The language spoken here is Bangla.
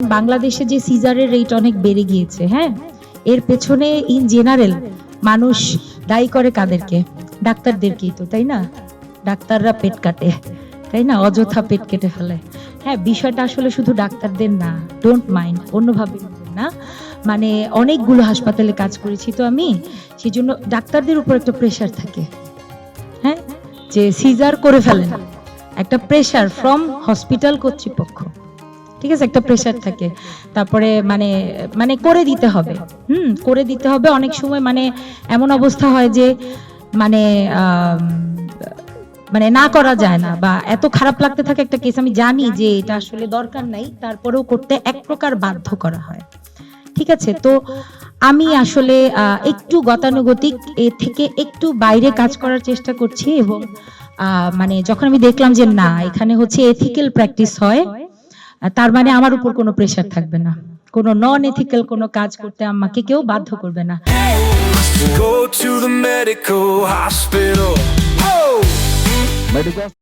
বাংলাদেশে যে সিজারের রেট অনেক বেড়ে গিয়েছে, হ্যাঁ, এর পেছনে ইন জেনারেল মানুষ দায়ী করে কাদেরকে? ডাক্তারদেরকেই তো, তাই না? ডাক্তাররা পেট কাটে, তাই না? অযথা পেট কেটে ফেলে। হ্যাঁ, বিষয়টা আসলে শুধু ডাক্তারদের না, ডোন্ট মাইন্ড, অন্যভাবে নেবেন না। মানে অনেকগুলো হাসপাতালে কাজ করেছি তো আমি, সেজন্য ডাক্তারদের উপর একটা প্রেশার থাকে, হ্যাঁ, যে সিজার করে ফেলেন, একটা প্রেশার ফ্রম হসপিটাল কর্তৃপক্ষ, ঠিক আছে, একটা প্রেশার থাকে। তারপরে মানে মানে করে দিতে হবে, করে দিতে হবে। অনেক সময় মানে এমন অবস্থা হয় যে মানে মানে না করা যায় না, বা এত খারাপ লাগতে থাকে একটা কেস, আমি জানি যে এটা আসলে দরকার নাই, তারপরেও করতে এক প্রকার বাধ্য করা হয়, ঠিক আছে। তো আমি আসলে একটু গতানুগতিক এ থেকে একটু বাইরে কাজ করার চেষ্টা করছি, এবং মানে যখন আমি দেখলাম যে না, এখানে হচ্ছে এথিক্যাল প্র্যাকটিস হয়, তার মানে আমার উপর কোনো প্রেশার থাকবে না, কোনো নন এথিক্যাল কোনো কাজ করতে আমাকে কেউ বাধ্য করবে না। Go to the medical hospital. Oh!